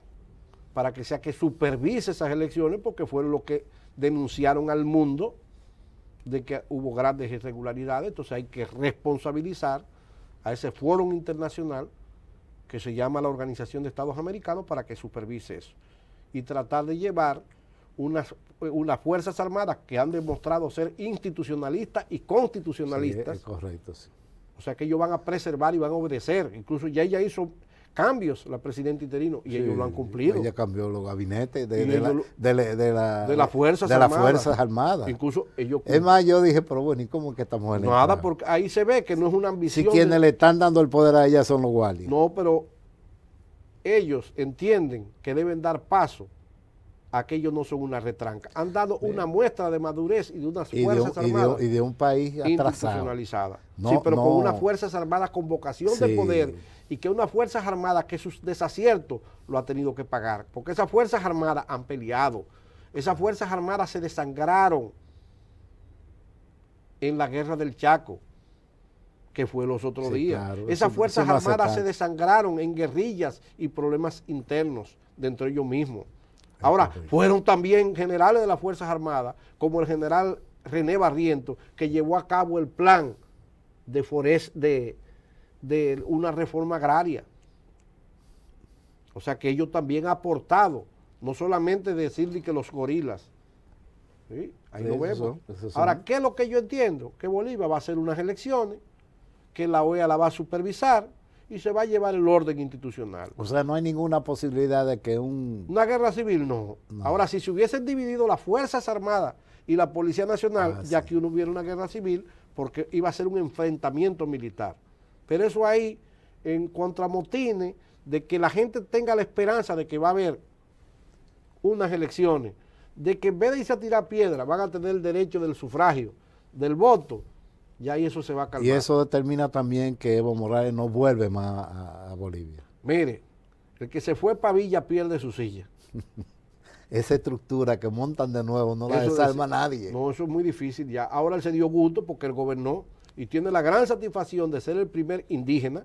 para que sea que supervise esas elecciones, porque fueron lo que denunciaron al mundo de que hubo grandes irregularidades. Entonces hay que responsabilizar a ese foro internacional que se llama la Organización de Estados Americanos para que supervise eso y tratar de llevar unas fuerzas armadas que han demostrado ser institucionalistas y constitucionalistas. Sí, es correcto, sí. O sea que ellos van a preservar y van a obedecer. Incluso ya ella hizo cambios la presidenta interino y ellos lo han cumplido. Ella cambió los gabinetes Y de ellos las Fuerzas Armadas. Incluso ellos... Es más, yo dije, pero bueno, ¿y cómo es que esta mujer le Nada, entra? porque ahí se ve que no es una ambición. Si quienes le están dando el poder a ella son los guardias. No, pero ellos entienden que deben dar paso a que ellos no son una retranca. Han dado una muestra de madurez y de unas Fuerzas Armadas y de un país atrasado. Institucionalizada. No, sí, pero no. con unas Fuerzas Armadas con vocación de Sí. poder y que unas Fuerzas Armadas que sus desaciertos lo ha tenido que pagar. Porque esas Fuerzas Armadas han peleado. Esas Fuerzas Armadas se desangraron en la guerra del Chaco, que fue los otros Sí, días. claro, Esas eso Fuerzas no hace Armadas se tanto. desangraron en guerrillas y problemas internos dentro de ellos mismos. Ahora, correcto. fueron también generales de las Fuerzas Armadas, como el general René Barrientos, que llevó a cabo el plan de una reforma agraria. O sea que ellos también han aportado, no solamente decir que los gorilas. ¿Sí? Ahí Sí, lo esos vemos. son. Ahora, ¿qué es lo que yo entiendo? Que Bolivia va a hacer unas elecciones, que la OEA la va a supervisar y se va a llevar el orden institucional. O sea, no hay ninguna posibilidad de que Una guerra civil, no. No. Ahora, si se hubiesen dividido las Fuerzas Armadas y la Policía Nacional, ya sí. que uno hubiera una guerra civil, porque iba a ser un enfrentamiento militar. Pero eso ahí, en contramotines, de que la gente tenga la esperanza de que va a haber unas elecciones, de que en vez de irse a tirar piedra, van a tener el derecho del sufragio, del voto, ya ahí eso se va a calmar. Y eso determina también que Evo Morales no vuelve más a Bolivia. Mire, el que se fue para Villa pierde su silla. Esa estructura que montan de nuevo no la Eso desarma es- nadie. No, eso es muy difícil ya. Ahora él se dio gusto porque él gobernó y tiene la gran satisfacción de ser el primer indígena,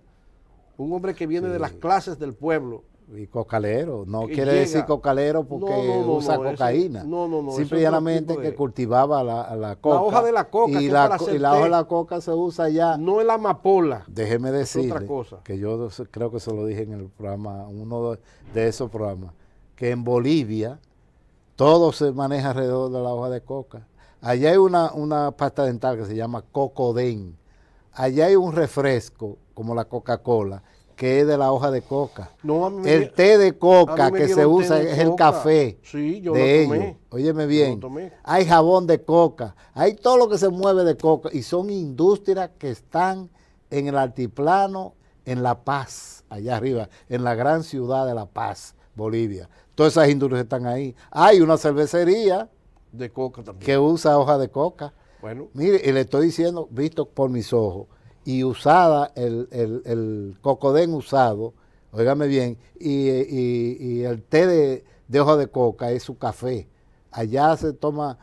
un hombre que viene de las clases del pueblo. Y cocalero, no Que quiere llega- decir cocalero porque No, usa no, cocaína. eso- no, eso Simple es y otro llanamente tipo que de- cultivaba la coca. hoja de la coca, que y es la, para hacer y la hoja té. de la coca se usa ya. No es la amapola. Déjeme es otra decirle cosa. que yo creo que se lo dije en el programa, uno de esos programas, que en Bolivia todo se maneja alrededor de la hoja de coca. Allá hay una pasta dental que se llama Cocodén. Allá hay un refresco, como la Coca-Cola, que es de la hoja de coca. No, a mí me El di- té de a coca mí me que se dieron té usa de es el coca. café Sí, yo de lo tomé. ellos. Óyeme Yo bien, lo tomé. hay jabón de coca, hay todo lo que se mueve de coca y son industrias que están en el altiplano, en La Paz, allá arriba, en la gran ciudad de La Paz, Bolivia. Todas esas industrias están ahí. Hay una cervecería De coca también. que usa hoja de coca. Bueno, Mire, y le estoy diciendo, visto por mis ojos, y usada, el cocodén usado, óigame bien, y el té de hoja de coca es su café. Allá se toma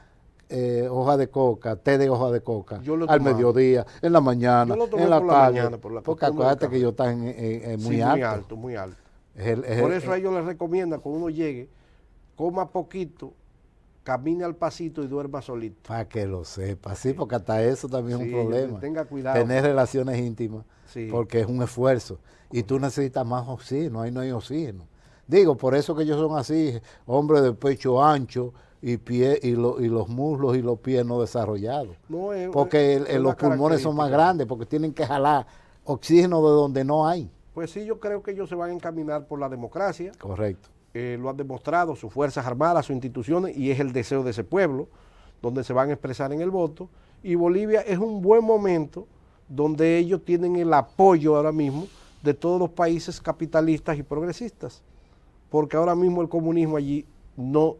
hoja de coca, té de hoja de coca, Yo lo he al tomado. mediodía, en la mañana, Yo lo tomé en la por la tarde. mañana, por la porque costumbre del acuérdate café. que yo están muy sí, alto. muy alto, muy alto. Es Por eso a ellos les recomiendan cuando uno llegue, coma poquito, camine al pasito y duerma solito. Para que lo sepa, sí, porque hasta eso también es Sí, un problema. tenga cuidado. Tener relaciones íntimas, Sí. porque es un esfuerzo. Y tú necesitas más oxígeno, ahí no hay oxígeno. Digo, por eso que ellos son así, hombres de pecho ancho y pie y los muslos y los pies no desarrollados. No, es- Porque es una los pulmones son más característica. grandes, porque tienen que jalar oxígeno de donde no hay. Pues sí, yo creo que ellos se van a encaminar por la democracia. Correcto. Lo han demostrado sus Fuerzas Armadas, sus instituciones, y es el deseo de ese pueblo, donde se van a expresar en el voto. Y Bolivia es un buen momento donde ellos tienen el apoyo ahora mismo de todos los países capitalistas y progresistas. Porque ahora mismo el comunismo allí no,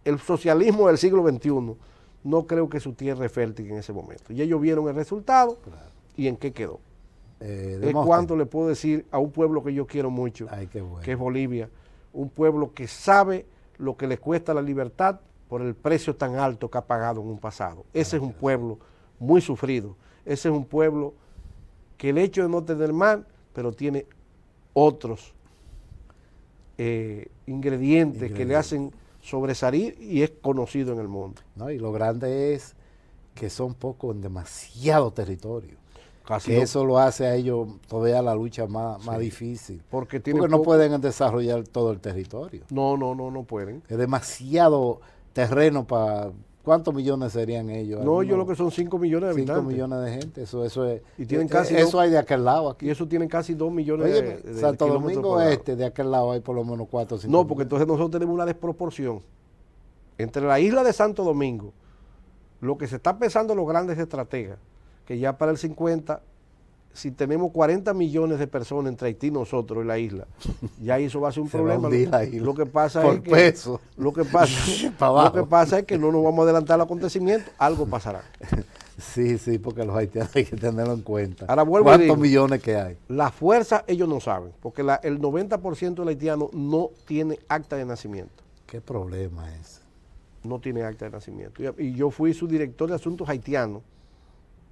el socialismo del siglo XXI, no creo que su tierra es fértil en ese momento. Y ellos vieron el resultado y en qué quedó. Es Demóstenes. cuando le puedo decir a un pueblo que yo quiero mucho, Ay, qué bueno. que es Bolivia, un pueblo que sabe lo que le cuesta la libertad por el precio tan alto que ha pagado en un pasado. Ese es un pueblo muy sufrido. Ese es un pueblo que el hecho de no tener mar, pero tiene otros ingredientes que le hacen sobresalir y es conocido en el mundo. ¿No? Y lo grande es que son pocos en demasiado territorio. Casi Que no- eso lo hace a ellos todavía la lucha más Sí. difícil. porque tienen Porque no poco- pueden desarrollar todo el territorio. No pueden. Es demasiado terreno para ¿Cuántos millones serían ellos? No, yo lo que son 5 millones de 5 habitantes. millones de gente, eso es. Y tienen casi eso hay de aquel lado aquí. Y eso tienen casi 2 millones Oye, de Santo kilómetros Domingo cuadrados. Este, de aquel lado hay por lo menos 4 o 5 No, porque millones. entonces nosotros tenemos una desproporción. Entre la isla de Santo Domingo, lo que se está pensando los grandes estrategas, que ya para el 50, si tenemos 40 millones de personas entre Haití y nosotros en la isla, ya eso va a ser un Se va a problema. hundir la isla. Lo que pasa Por es que peso. Lo que pasa, Pa' lo abajo. que pasa es que no nos vamos a adelantar al acontecimiento, algo pasará. Sí, porque los haitianos hay que tenerlo en cuenta. Ahora vuelvo y ¿Cuántos digo, millones que hay? La fuerza ellos no saben, porque el 90% del haitiano no tiene acta de nacimiento. ¿Qué problema es? No tiene acta de nacimiento. Y yo fui su director de asuntos haitianos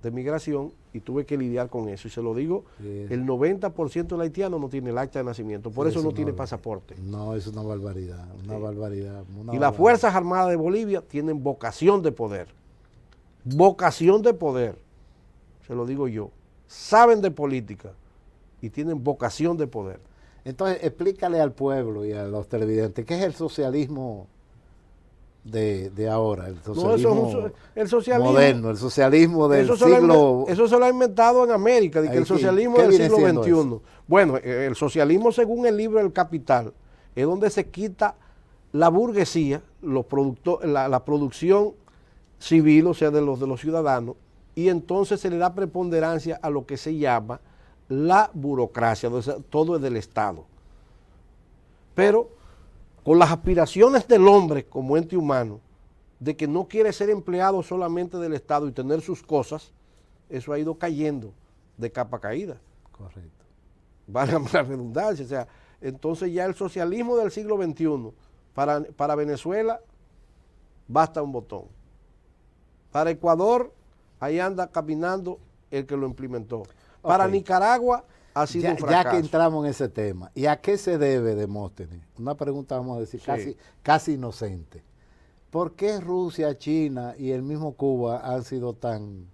de migración y tuve que lidiar con eso. Y se lo digo, Sí. el 90% del haitiano no tiene el acta de nacimiento, por eso no tiene pasaporte. No, es una barbaridad, una barbaridad. Y las Fuerzas Armadas de Bolivia tienen vocación de poder. Vocación de poder, se lo digo yo. Saben de política y tienen vocación de poder. Entonces, explícale al pueblo y a los televidentes, ¿qué es el socialismo de ahora? El socialismo, el socialismo moderno, el socialismo del eso siglo... eso se lo ha inventado en América, de que el socialismo ¿qué del viene siglo siendo XXI. eso? Bueno, el socialismo según el libro El Capital es donde se quita la burguesía, la producción civil, o sea, de los ciudadanos, y entonces se le da preponderancia a lo que se llama la burocracia, o sea, todo es del Estado. Pero con las aspiraciones del hombre como ente humano, de que no quiere ser empleado solamente del Estado y tener sus cosas, eso ha ido cayendo de capa caída. Correcto. Vale la redundancia, o sea, entonces ya el socialismo del siglo XXI, para Venezuela, basta un botón. Para Ecuador, ahí anda caminando el que lo implementó. Para Nicaragua, ha sido un fracaso. Ya que entramos en ese tema, ¿y a qué se debe Demóstenes? Una pregunta, vamos a decir, Sí. casi inocente. ¿Por qué Rusia, China y el mismo Cuba han sido tan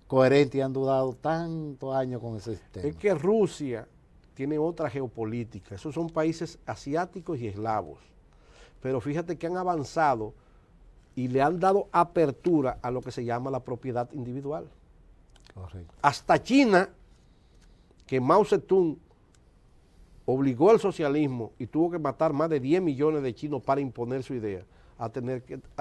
coherentes y han durado tantos años con ese sistema? Es que Rusia tiene otra geopolítica. Esos son países asiáticos y eslavos. Pero fíjate que han avanzado y le han dado apertura a lo que se llama la propiedad individual. Correcto. Hasta China, que Mao Zedong obligó al socialismo y tuvo que matar más de 10 millones de chinos para imponer su idea, ha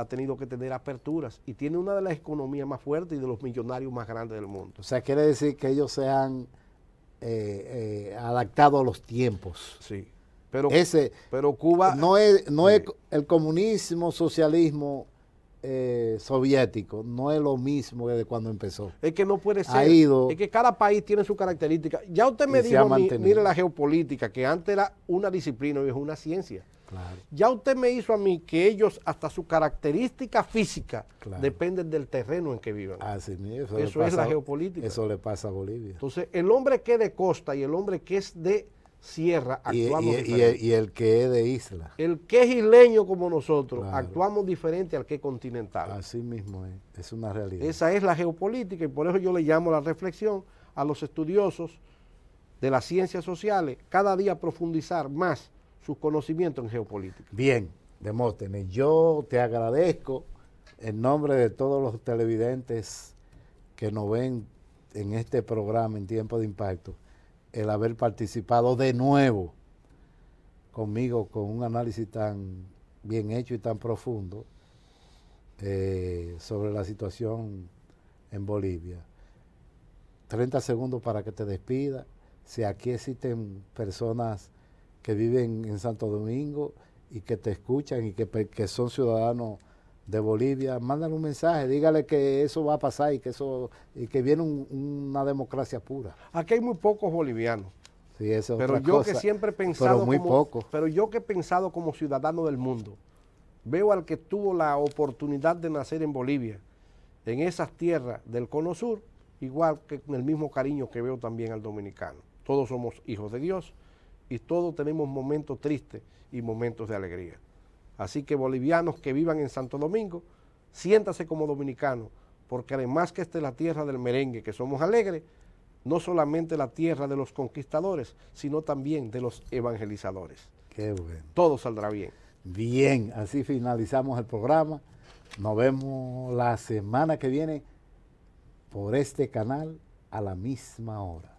tenido que tener aperturas y tiene una de las economías más fuertes y de los millonarios más grandes del mundo. O sea, quiere decir que ellos se han adaptado a los tiempos. Sí, pero Cuba... No es el comunismo, socialismo soviético, no es lo mismo que de cuando empezó. Es que no puede ser. Ha ido, es que cada país tiene su característica. Ya usted me dijo a mí, mire la geopolítica, que antes era una disciplina, hoy es una ciencia. Claro. Ya usted me hizo a mí que ellos, hasta su característica física, Claro. dependen del terreno en que vivan. Así mismo, Eso es la geopolítica. Eso le pasa a Bolivia. Entonces, el hombre que es de costa y el hombre que es de sierra, actuamos diferente. Y el que es de isla. El que es isleño como nosotros, Claro. actuamos diferente al que es continental. Así mismo es una realidad. Esa es la geopolítica y por eso yo le llamo la reflexión a los estudiosos de las ciencias sociales, cada día profundizar más sus conocimientos en geopolítica. Bien, Demóstenes, yo te agradezco en nombre de todos los televidentes que nos ven en este programa en Tiempo de Impacto, el haber participado de nuevo conmigo con un análisis tan bien hecho y tan profundo sobre la situación en Bolivia. 30 segundos para que te despida. Si aquí existen personas que viven en Santo Domingo y que te escuchan y que son ciudadanos de Bolivia, mándale un mensaje, dígale que eso va a pasar y que viene una democracia pura. Aquí hay muy pocos bolivianos. Sí, esa es pero otra yo cosa, que siempre he pensado pero muy poco. Pero yo que he pensado como ciudadano del mundo, veo al que tuvo la oportunidad de nacer en Bolivia, en esas tierras del Cono Sur, igual que con el mismo cariño que veo también al dominicano. Todos somos hijos de Dios y todos tenemos momentos tristes y momentos de alegría. Así que bolivianos que vivan en Santo Domingo, siéntase como dominicano, porque además que esta es la tierra del merengue, que somos alegres, no solamente la tierra de los conquistadores, sino también de los evangelizadores. Qué bueno. Todo saldrá bien. Bien, así finalizamos el programa. Nos vemos la semana que viene por este canal a la misma hora.